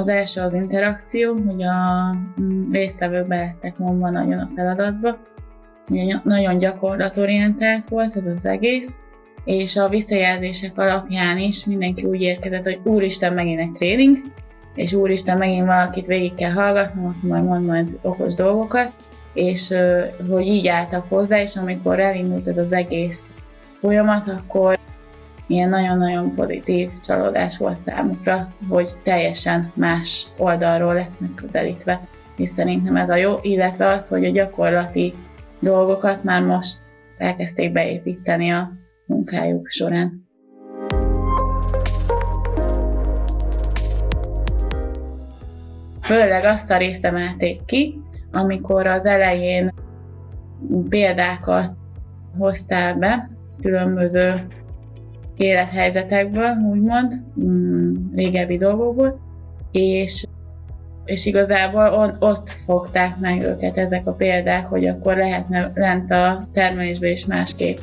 Az első az interakció, hogy a résztvevők belettek vonva nagyon a feladatba. Ugye nagyon gyakorlatorientált volt ez az egész, és a visszajelzések alapján is mindenki úgy érkezett, hogy úristen, megint egy tréning, és úristen, megint valakit végig kell hallgatnom, akkor majd okos dolgokat, és hogy így álltak hozzá, és amikor elindult ez az egész folyamat, akkor ilyen nagyon-nagyon pozitív csalódás volt számukra, hogy teljesen más oldalról lett megközelítve, és szerintem ez a jó, illetve az, hogy a gyakorlati dolgokat már most elkezdték beépíteni a munkájuk során. Főleg azt a részt emelték ki, amikor az elején példákat hoztál be különböző élethelyzetekből, úgymond, régebbi dolgokból, és igazából ott fogták meg őket ezek a példák, hogy akkor lehetne lent a termelésbe is másképp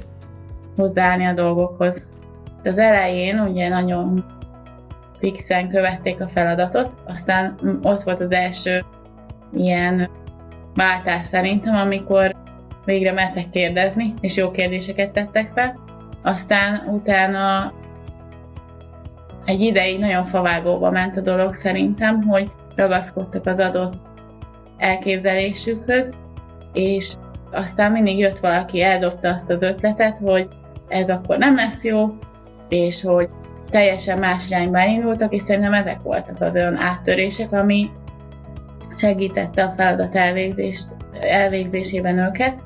hozzáállni a dolgokhoz. Az elején ugye nagyon fixen követték a feladatot, aztán ott volt az első ilyen váltás szerintem, amikor végre mertek kérdezni, és jó kérdéseket tettek fel. Aztán utána egy ideig nagyon favágóba ment a dolog szerintem, hogy ragaszkodtak az adott elképzelésükhöz, és aztán mindig jött valaki, eldobta azt az ötletet, hogy ez akkor nem lesz jó, és hogy teljesen más irányba indultak, és szerintem ezek voltak az olyan áttörések, ami segítette a feladat elvégzésében őket,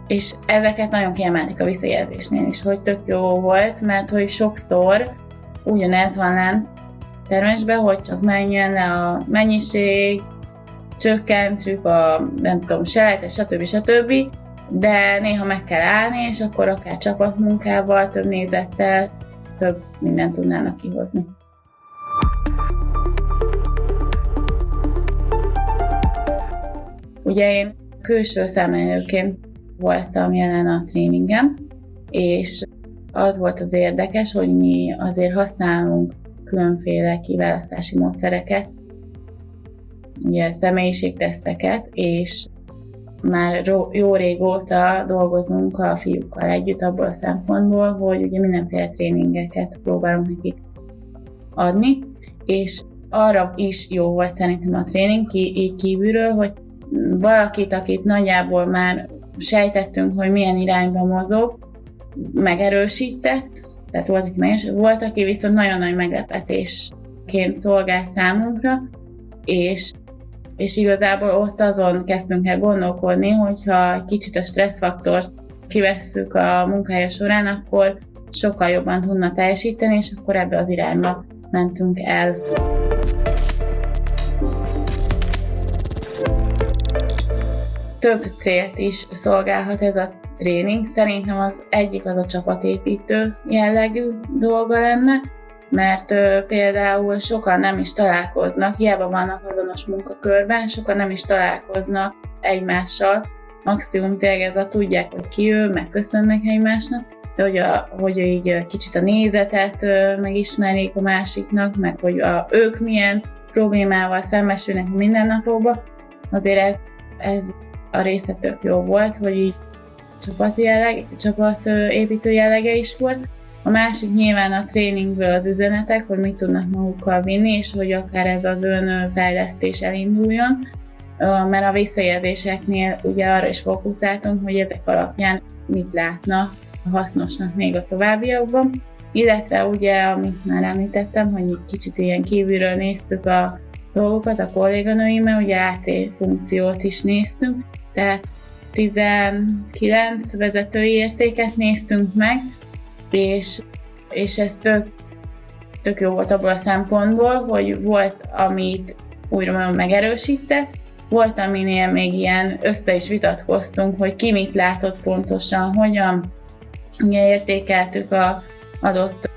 és ezeket nagyon kiemelték a visszajelzésnél is, hogy tök jó volt, mert hogy sokszor ugyanez van lent termésben, hogy csak menjen le a mennyiség, csökkentsük a, nem tudom, selejtet, stb. De néha meg kell állni, és akkor akár csapatmunkával, több nézettel, több mindent tudnának kihozni. Ugye én külső szemlélőként voltam jelen a tréningen, és az volt az érdekes, hogy mi azért használunk különféle kiválasztási módszereket, ugye személyiségteszteket, és már jó régóta dolgozunk a fiúkkal együtt abból a szempontból, hogy ugye mindenféle tréningeket próbálunk nekik adni, és arra is jó volt szerintem a tréning így kívülről, hogy valakit, akit nagyjából már sejtettünk, hogy milyen irányba mozog, megerősített, tehát volt, aki viszont nagyon nagy meglepetésként szolgált számunkra, és igazából ott azon kezdtünk el gondolkodni, hogyha kicsit a stresszfaktort kivesszük a munkája során, akkor sokkal jobban tudna teljesíteni, és akkor ebbe az irányba mentünk el. Több célt is szolgálhat ez a tréning. Szerintem az egyik az a csapatépítő jellegű dolga lenne, mert például sokan nem is találkoznak, hiába vannak azonos munkakörben, sokan nem is találkoznak egymással. Maximum tényleg ez a tudják, hogy ki ő, megköszönnek egymásnak, de hogy így kicsit a nézetet megismerjék a másiknak, meg hogy ők milyen problémával szembesülnek a mindennapokban. Azért ez a része tök jó volt, hogy így csapatépítő jellege is volt. A másik nyilván a tréningből az üzenetek, hogy mit tudnak magukkal vinni, és hogy akár ez az önfejlesztés elinduljon, mert a visszajelzéseknél ugye arra is fókuszáltunk, hogy ezek alapján mit látna hasznosnak még a továbbiakban, illetve ugye, amit már említettem, hogy kicsit ilyen kívülről néztük a dolgokat a kolléganőimmel, ugye AC funkciót is néztünk, tehát 19 vezetői értéket néztünk meg, és ez tök jó volt abból a szempontból, hogy volt, amit újra megerősített, volt, aminél még ilyen össze is vitatkoztunk, hogy ki mit látott pontosan, hogyan ugye értékeltük az adott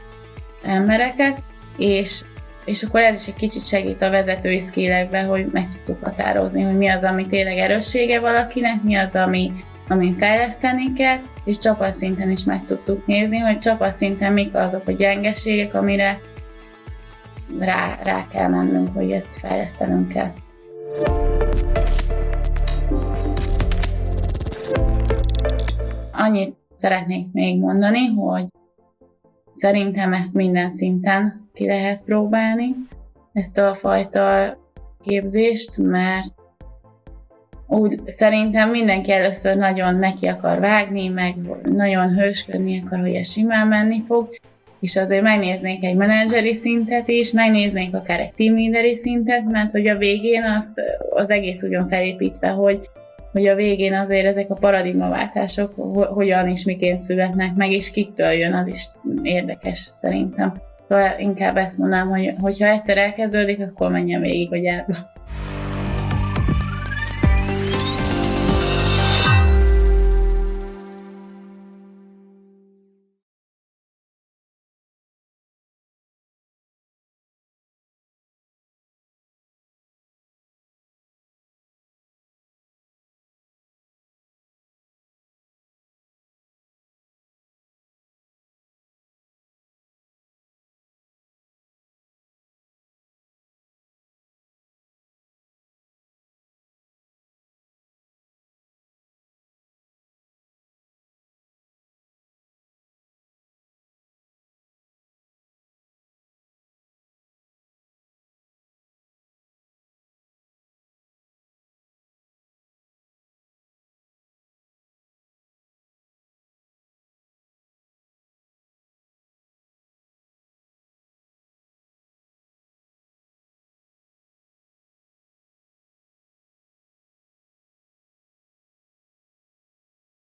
embereket, és akkor ez is egy kicsit segít a vezetői skillekben, hogy meg tudtuk határozni, hogy mi az, ami tényleg erőssége valakinek, mi az, amin fejleszteni kell, és csapatszinten is meg tudtuk nézni, hogy csapatszinten mik azok a gyengeségek, amire rá kell mennünk, hogy ezt fejlesztenünk kell. Annyit szeretnék még mondani, hogy szerintem ezt minden szinten ki lehet próbálni, ezt a fajta képzést, mert úgy szerintem mindenki először nagyon neki akar vágni, meg nagyon hősködni akar, hogy ez simán menni fog, és azért megnéznék egy menedzseri szintet is, megnéznék akár egy team leaderi szintet, mert hogy a végén az egész úgy van felépítve, hogy a végén azért ezek a paradigmaváltások hogyan és miként születnek meg, és kiktől jön, az is érdekes szerintem. Szóval inkább ezt mondanám, hogy ha egyszer elkezdődik, akkor menjen végig a gyárba.